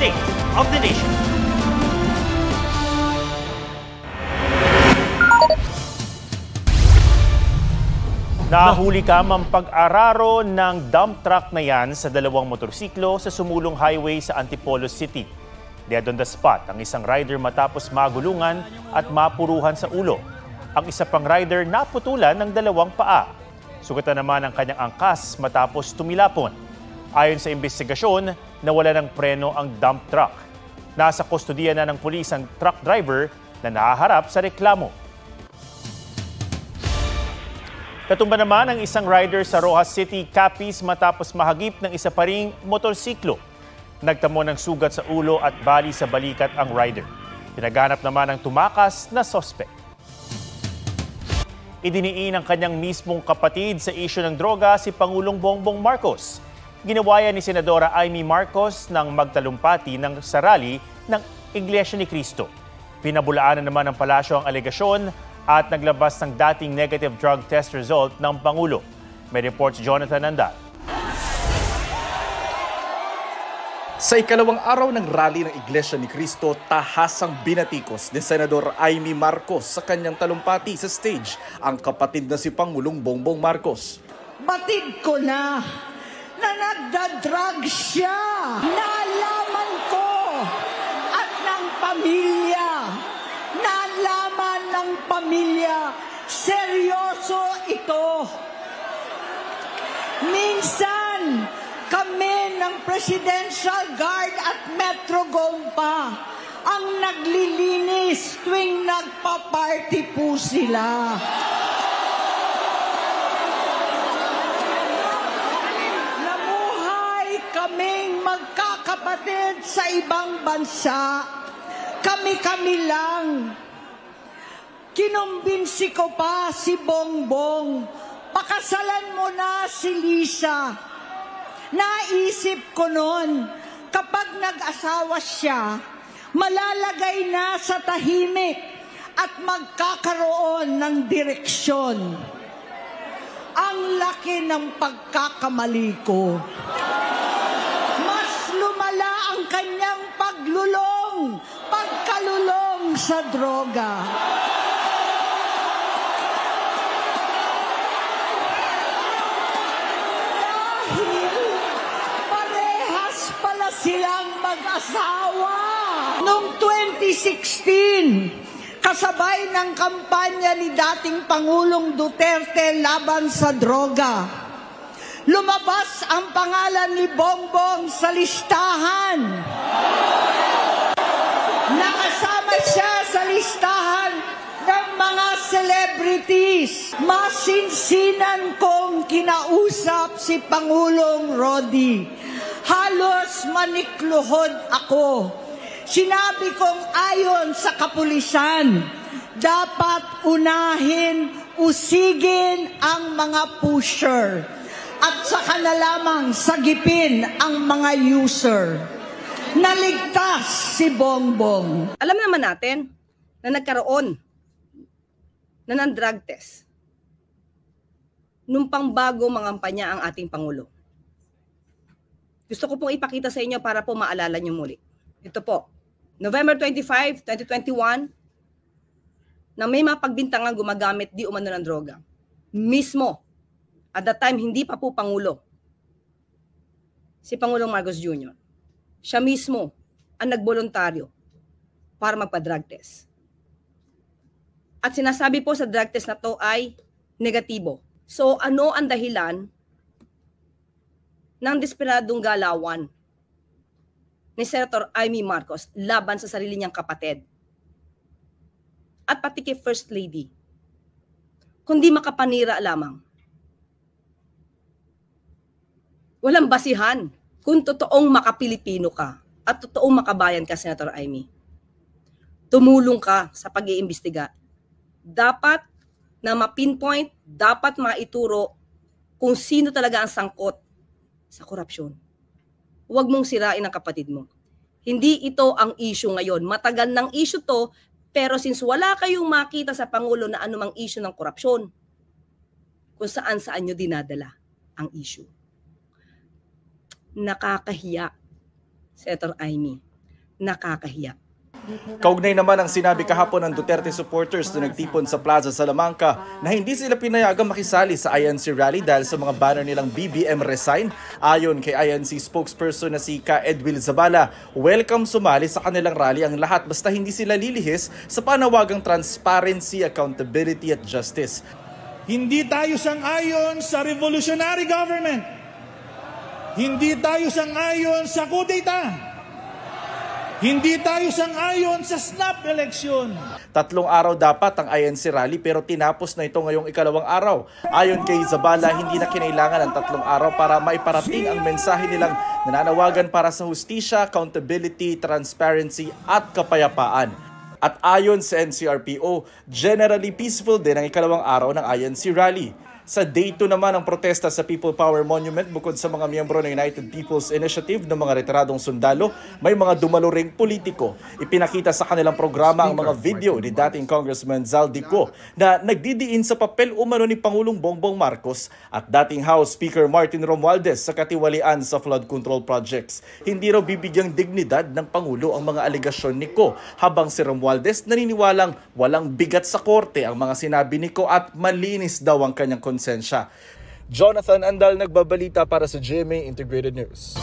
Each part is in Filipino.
State of the Nation. Nahuli ka pag-araro ng dump truck na yan sa dalawang motorsiklo sa sumulong highway sa Antipolo City. Dead on the spot ang isang rider matapos magulungan at mapuruhan sa ulo. Ang isa pang rider naputulan ng dalawang paa. Sugatan naman ang kanyang angkas matapos tumilapon. Ayon sa investigasyon, nawala ng preno ang dump truck. Nasa kustodiya na ng pulis ang truck driver na nahaharap sa reklamo. Katumba naman ang isang rider sa Rojas City, Capiz matapos mahagip ng isa pa ring motorsiklo. Nagtamo ng sugat sa ulo at bali sa balikat ang rider. Pinaghanap naman ang tumakas na sospek. Idiniin ang kanyang mismong kapatid sa isyu ng droga si Pangulong Bongbong Marcos. Ginawa yan ni Senadora Amy Marcos ng magtalumpati ng sarali ng Iglesia ni Cristo. Pinabulaanan naman ng palasyo ang alegasyon at naglabas ng dating negative drug test result ng Pangulo. May report si Jonathan Nandal. Sa ikalawang araw ng rally ng Iglesia ni Cristo, tahasang binatikos ni Senador Amy Marcos sa kanyang talumpati sa stage ang kapatid na si Pangulong Bongbong Marcos. Batid ko na nagda-drug siya. Nalaman ko at ng pamilya. Nalaman ng pamilya. Seryoso ito. Minsan, kami ng Presidential Guard at Metro Gompa ang naglilinis tuwing nagpa-party po sila. Namuhay kaming magkakapatid sa ibang bansa. Kami-kami lang. Kinumbinsi ko pa si Bongbong. Pakasalan mo na si Lisa. Naisip ko noon, kapag nag-asawa siya, malalagay na sa tahimik at magkakaroon ng direksyon. Ang laki ng pagkakamali ko. Mas lumala ang kanyang pagkalulong sa droga. Silang mag-asawa. Noong 2016, kasabay ng kampanya ni dating Pangulong Duterte laban sa droga, lumabas ang pangalan ni Bongbong sa listahan. Nakasama siya sa listahan ng mga celebrities. Masinsinan kong kinausap si Pangulong Rodi. Halos manikluhod ako. Sinabi kong ayon sa kapulisan, dapat usigin ang mga pusher at saka na lamang sagipin ang mga user. Naligtas si Bongbong. Alam naman natin na nagkaroon na ng drug test nung pangbago mangampanya ang ating Pangulo. Gusto ko pong ipakita sa inyo para po maalala nyo muli. Ito po, November 25, 2021, na may mga pagbintangang gumagamit di umano ng droga. Mismo, at that time, hindi pa po Pangulo. Si Pangulong Marcos Jr. Siya mismo ang nagboluntaryo para magpa-drug test. At sinasabi po sa drug test na to ay negatibo. So ano ang dahilan ng desperadong galawan ni Senator Amy Marcos laban sa sarili niyang kapatid at pati kay First Lady, kundi makapanira lamang? Walang basihan kung totoong makapilipino ka at totoong makabayan ka, Senator Amy. Tumulong ka sa pag-iimbestiga. Dapat na ma-pinpoint, dapat maituro kung sino talaga ang sangkot sa korupsyon. Huwag mong sirain ang kapatid mo. Hindi ito ang issue ngayon. Matagal ng issue to, pero since wala kayong makita sa Pangulo na anumang issue ng korupsyon, kung saan-saan nyo dinadala ang issue. Nakakahiya, Senator Amy. Nakakahiya. Kaugnay naman ang sinabi kahapon ng Duterte supporters na nagtipon sa Plaza Salamanca na hindi sila pinayagang makisali sa INC rally dahil sa mga banner nilang BBM resign. Ayon kay INC spokesperson na si Ka Edwil Zabala, welcome sumali sa kanilang rally ang lahat basta hindi sila lilihis sa panawagang transparency, accountability at justice. Hindi tayo sang-ayon sa revolutionary government. Hindi tayo sang-ayon sa kudeta. Hindi tayo sang-ayon sa snap election. 3 araw dapat ang INC rally pero tinapos na ito ngayong ikalawang araw. Ayon kay Zabala, hindi na kinailangan ng 3 araw para maiparating ang mensahe nilang nananawagan para sa hustisya, accountability, transparency at kapayapaan. At ayon sa NCRPO, generally peaceful din ang ikalawang araw ng INC rally. Sa day 2 naman ang protesta sa People Power Monument, bukod sa mga miyembro ng United People's Initiative ng mga retiradong sundalo, may mga dumalo ring politiko. Ipinakita sa kanilang programa ang mga video ni dating Congressman Zaldico na nagdidiin sa papel umano ni Pangulong Bongbong Marcos at dating House Speaker Martin Romualdez sa katiwalian sa flood control projects. Hindi raw bibigyang dignidad ng Pangulo ang mga alegasyon ni Ko, habang si Romualdez naniniwalang walang bigat sa korte ang mga sinabi ni Ko at malinis daw ang kanyang konsensya. Jonathan Andal nagbabalita para sa GMA Integrated News.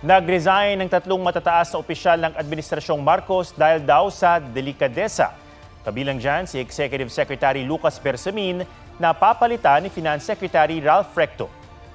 Nag-resign ng 3 matataas na opisyal ng Administrasyong Marcos dahil daw sa delikadesa. Kabilang dyan si Executive Secretary Lucas Bersamin na papalitan ni Finance Secretary Ralph Recto.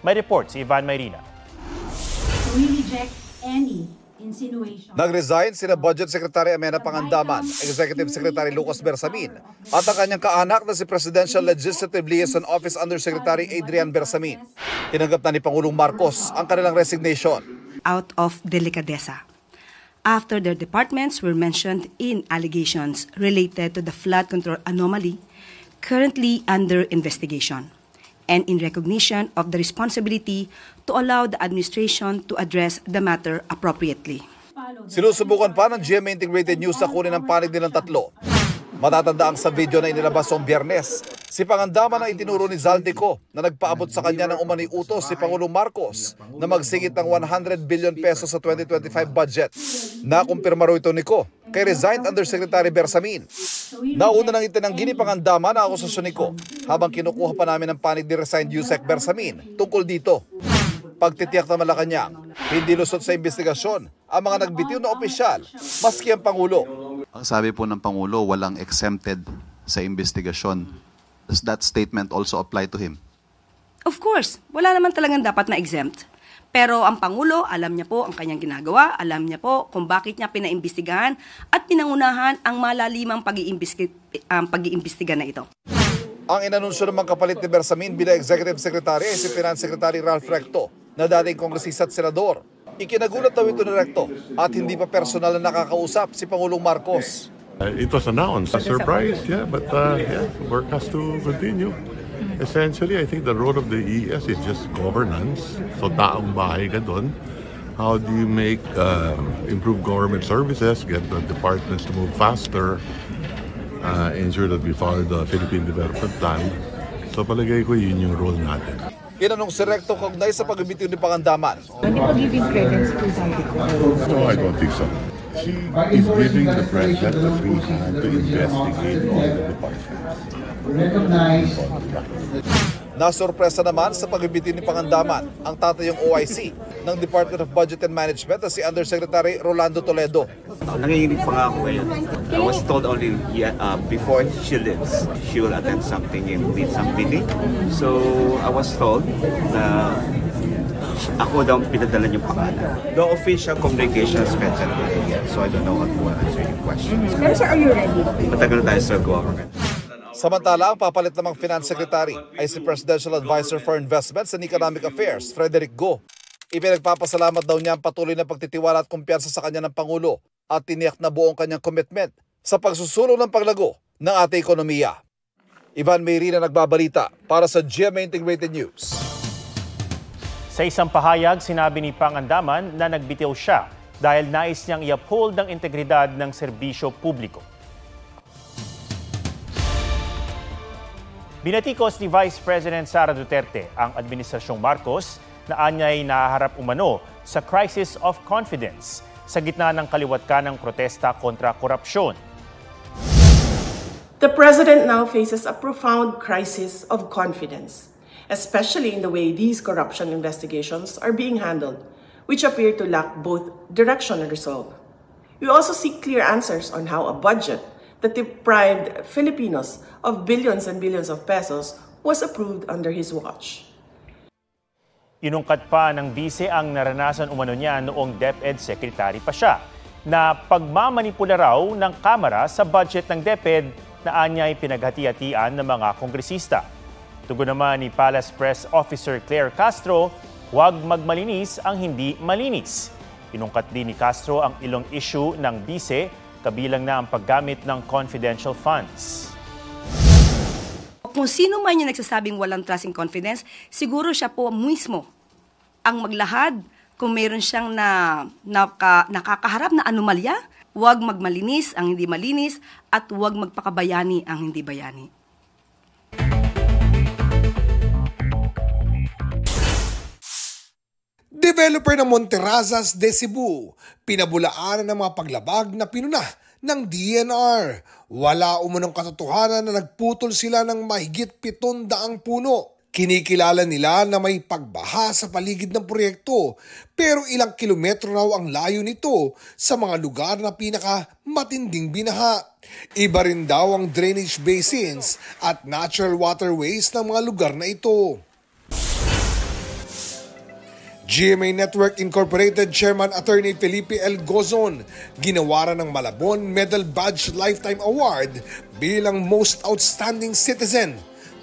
May report si Ivan Mayrina. We reject any insinuation. Nag-resign sina Budget Secretary Amena Pangandaman, Executive Secretary Lucas Bersamin, at ang kanyang kaanak na si Presidential Legislative Liaison Office Undersecretary Adrian Bersamin. Tinanggap na ni Pangulong Marcos ang kanilang resignation. Out of delicadeza, after their departments were mentioned in allegations related to the flood control anomaly currently under investigation, and in recognition of the responsibility to allow the administration to address the matter appropriately. Sinusubukan pa ng GMA Integrated News na kunin ang panig nilang 3. Matatanda ang sa video na inilabas noong Biyernes, si Pangandaman ang itinuro ni Zaldico na nagpaabot sa kanya ng umano'y utos si Pangulong Marcos na magsingit ng 100 billion pesos sa 2025 budget. Nakumpirma raw ito ni Ko kay resigned Undersecretary Bersamin. Nauna nang itinanggi ni Pangandaman ang akusasyon ni Ko habang kinukuha pa namin ang panig ni resigned Yusek Bersamin tungkol dito. Pagtitiyak na Malacanang, hindi lusot sa investigasyon ang mga nagbitiw na opisyal, maski ang Pangulo. Ang sabi po ng Pangulo, walang exempted sa investigasyon. Does that statement also apply to him? Of course, wala naman talagang dapat na exempt. Pero ang Pangulo, alam niya po ang kanyang ginagawa, alam niya po kung bakit niya pinaimbestigahan at pinangunahan ang malalimang pag-iimbestiga na ito. Ang inanunsyo naman kapalit ni Bersamin bilang Executive Secretary ay si Finance Secretary Ralph Recto na dating kongresista at senador. Ikinagulat daw ito ni Recto at hindi pa personal na nakakausap si Pangulong Marcos. It was announced, a surprise, yeah, but work has to continue. Essentially, I think the role of the ES is just governance. So taong bahay ka doon. How do you make improve government services, get the departments to move faster, ensure that we follow the Philippine Development Plan. So palagay ko yun yung role natin. Inanong si Recto kaugnay sa pagbibitiw ni Pangandaman. Hindi po giving credence to Zaldico? No, I don't think so. She is giving the president the free hand to investigate all the departments. Nasurpresa naman sa pagbibitiw ni Pangandaman ang tatayong OIC ng Department of Budget and Management na si Undersecretary Rolando Toledo. Nanginginig pa nga ako ngayon. I was told only before she leaves, she will attend something and lead some meeting. So I was told na ako daw pinadala niyong pangalan. No official communication has been sent yet, so I don't know what to answer your questions. Pero sir, are you ready? Matagal tayo sa government. Samantala, ang papalit namang Finance Secretary ay si Presidential Advisor for Investments and Economic Affairs, Frederick Go. Ipinagpapasalamat daw niya ang patuloy na pagtitiwala at kumpiyansa sa kanya ng Pangulo at tiniyak na buong kanyang commitment sa pagsusulong ng paglago ng ating ekonomiya. Ivan Mayrina nagbabalita para sa GMA Integrated News. Sa isang pahayag, sinabi ni Pangandaman na nagbitiw siya dahil nais niyang i-uphold ang integridad ng serbisyo publiko. Binatikos ni Vice President Sara Duterte ang Administrasyong Marcos na anya'y nahaharap umano sa crisis of confidence. sa gitna ng kaliwat-kanang protesta kontra korupsyon. The president now faces a profound crisis of confidence, especially in the way these corruption investigations are being handled, which appear to lack both direction and resolve. We also seek clear answers on how a budget that deprived Filipinos of billions and billions of pesos was approved under his watch. Inungkat pa ng bise ang naranasan umano niya noong DepEd Secretary pa siya na pagmamanipula raw ng Kamara sa budget ng DepEd na anya'y pinaghati-hatian ng mga kongresista. Tugon naman ni Palace Press Officer Claire Castro, huwag magmalinis ang hindi malinis. Inungkat din ni Castro ang ilong issue ng bise, kabilang na ang paggamit ng confidential funds. Kung sino man yung nagsasabing walang trust and confidence, siguro siya po mismo ang maglahad kung mayroon siyang nakakaharap na anomalya. Huwag magmalinis ang hindi malinis at huwag magpakabayani ang hindi bayani. Developer ng Monterrazas de Cebu, pinabulaanan ng mga paglabag na pinuna ng DNR. Wala umunong katotohanan na nagputol sila ng mahigit 700 puno. Kinikilala nila na may pagbaha sa paligid ng proyekto, pero ilang kilometro raw ang layo nito sa mga lugar na pinakamatinding binaha. Iba rin daw ang drainage basins at natural waterways ng mga lugar na ito. GMA Network Incorporated Chairman Attorney Felipe L. Gozon ginawaran ng Malabon Medal Badge Lifetime Award bilang Most Outstanding Citizen.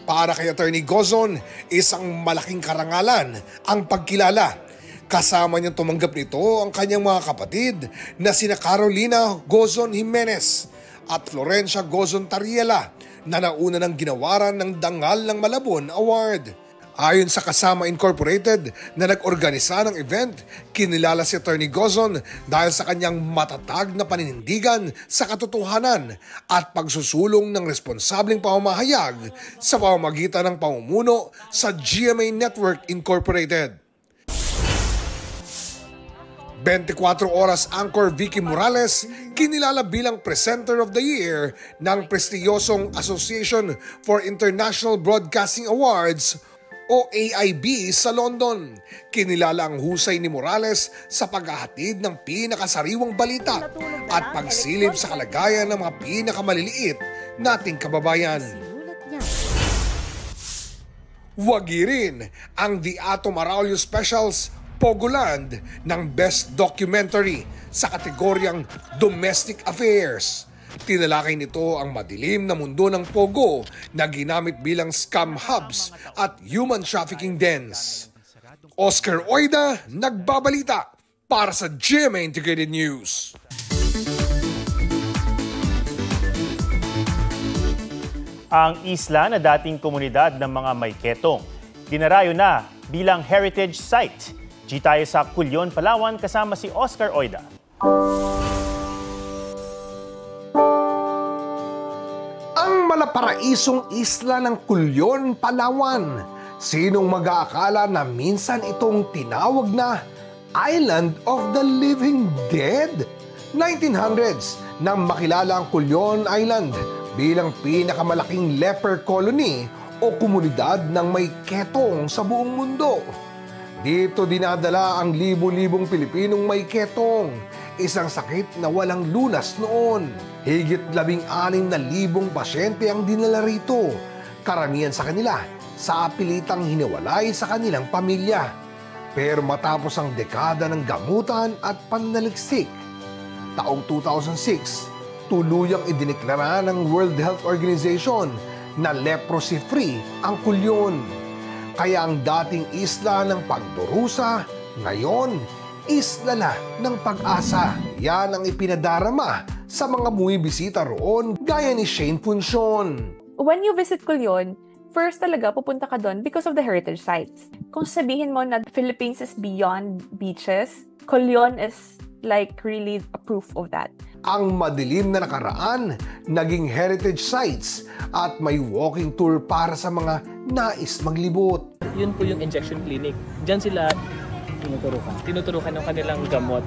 Para kay Attorney Gozon, isang malaking karangalan ang pagkilala. Kasama niyang tumanggap nito ang kanyang mga kapatid na sina Carolina Gozon Jimenez at Florencia Gozon Tariela na nauna ng ginawaran ng Dangal ng Malabon Award. Ayon sa Kasama Incorporated na nag-organisa ng event, kinilala si Attorney Gozon dahil sa kanyang matatag na paninindigan sa katotohanan at pagsusulong ng responsableng pamamahayag sa pamamagitan ng pamumuno sa GMA Network Incorporated. 24 Oras anchor Vicky Morales kinilala bilang Presenter of the Year ng prestiyosong Association for International Broadcasting Awards o AIB sa London. Kinilala ang husay ni Morales sa paghahatid ng pinakasariwang balita at pagsilip sa kalagayan ng mga pinakamaliliit nating kababayan. Wagi rin ang The Atom Araulio Specials Pogoland ng Best Documentary sa kategoryang Domestic Affairs. Tinalakay nito ang madilim na mundo ng Pogo na ginamit bilang scam hubs at human trafficking dens. Oscar Oida, nagbabalita para sa GMA Integrated News. Ang isla na dating komunidad ng mga Mayketong, dinarayo na bilang heritage site. G tayo sa Culyon, Palawan kasama si Oscar Oida. Ang malaparaisong isla ng Culyon, Palawan. Sinong mag-aakala na minsan itong tinawag na Island of the Living Dead? 1900s nang makilala ang Culyon Island bilang pinakamalaking leper colony o komunidad ng Mayketong sa buong mundo. Dito dinadala ang libo-libong Pilipinong Mayketong, isang sakit na walang lunas noon. Higit 16,000 pasyente ang dinala rito, karamihan sa kanila sa apilitang hiniwalay sa kanilang pamilya. Pero matapos ang dekada ng gamutan at pananaliksik, taong 2006, tuluyang idineklara ng World Health Organization na leprosy-free ang Culyon. Kaya ang dating isla ng pagdurusa, ngayon, isla na ng pag-asa. Yan ang ipinadarama sa mga bumibisita roon gaya ni Shane Funcion. When you visit Culyon, first talaga pupunta ka doon because of the heritage sites. Kung sabihin mo na Philippines is beyond beaches, Culyon is like really a proof of that. Ang madilim na nakaraan, naging heritage sites at may walking tour para sa mga nais maglibot. Yun po yung injection clinic. Diyan sila tinuturukan ng kanilang gamot.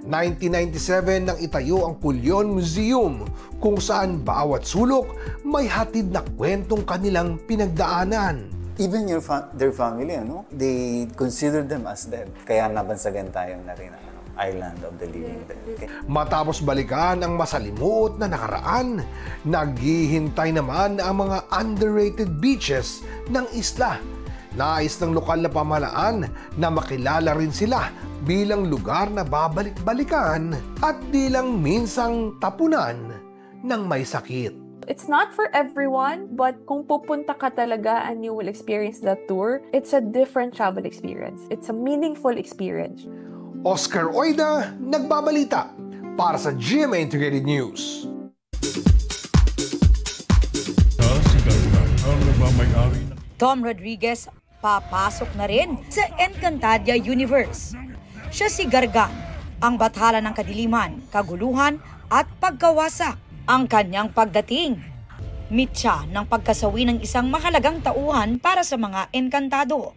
1997 nang itayo ang Cullion Museum kung saan bawat sulok may hatid na kwentong kanilang pinagdaanan. Even their family, they consider them as dead. Kaya nabansagan tayo na rin ang Island of the Living Dead. Okay? Matapos balikan ang masalimuot na nakaraan, naghihintay naman ang mga underrated beaches ng isla. Nais ng lokal na pamahalaan na makilala rin sila bilang lugar na babalik-balikan at bilang minsang tapunan ng may sakit. It's not for everyone, but kung pupunta ka talaga and you will experience that tour, it's a different travel experience. It's a meaningful experience. Oscar Oida, nagbabalita para sa GMA Integrated News. Tom Rodriguez papasok na rin sa Encantadia Universe. Siya si Gargan, ang bathala ng kadiliman, kaguluhan at pagkawasak. Ang kanyang pagdating, mitya ng pagkasawi ng isang mahalagang tauhan para sa mga Encantado.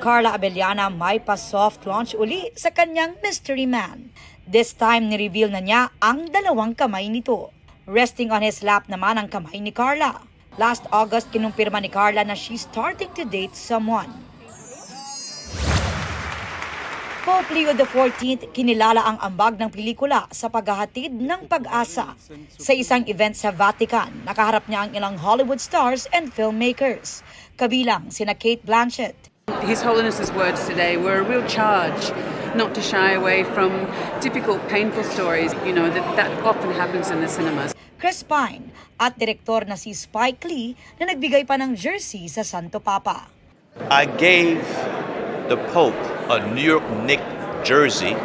Carla Abellana may pa-soft launch uli sa kanyang Mystery Man. This time, ni-reveal na niya ang dalawang kamay nito. Resting on his lap naman ang kamay ni Carla. Last August, kinumpirma ni Carla na she's starting to date someone. Pope Leo XIV kinilala ang ambag ng pelikula sa paghahatid ng pag-asa. Sa isang event sa Vatican, nakaharap niya ang ilang Hollywood stars and filmmakers, kabilang sina Kate Blanchett. His Holiness's words today were a real charge not to shy away from difficult, painful stories, that often happens in the cinemas. Chris Pine at direktor na si Spike Lee na nagbigay pa ng jersey sa Santo Papa. I gave the Pope a New York Knicks jersey.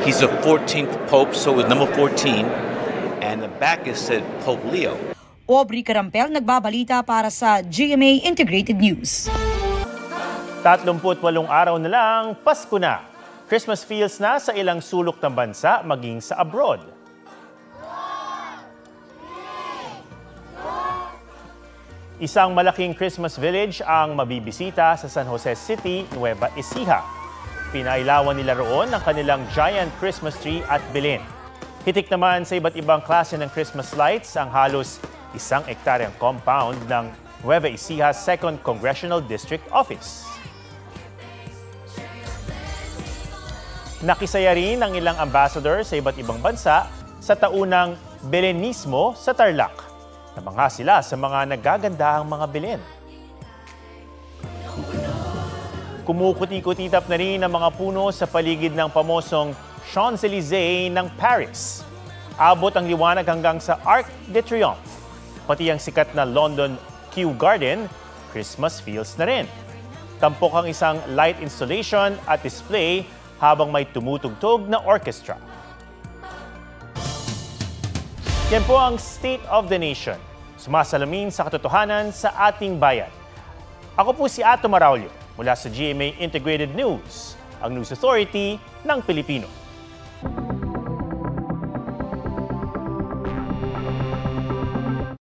He's the 14th Pope, so it was number 14, and the back it said Pope Leo. Aubrey Carampel nagbabalita para sa GMA Integrated News. 38 araw na lang, Pasko na. Christmas feels na sa ilang sulok ng bansa, maging sa abroad. Isang malaking Christmas village ang mabibisita sa San Jose City, Nueva Ecija. Pinailawan nila roon ang kanilang giant Christmas tree at Belen. Hitik naman sa iba't ibang klase ng Christmas lights ang halos 1 hektaryang compound ng Nueva Ecija 2nd Congressional District Office. Nakisaya rin ang ilang ambassador sa iba't ibang bansa sa taunang Belenismo sa Tarlac. Namangha sila sa mga nagagandahang mga Belen. Kumukuti-kutitap na rin ang mga puno sa paligid ng pamosong Champs-Élysées ng Paris. Abot ang liwanag hanggang sa Arc de Triomphe. Pati ang sikat na London Kew Garden, Christmas feels na rin. Tampok ang isang light installation at display habang may tumutugtog na orchestra. Yan po ang State of the Nation. Sumasalamin sa katotohanan sa ating bayan. Ako po si Ato Maraulio mula sa GMA Integrated News, ang News Authority ng Pilipino.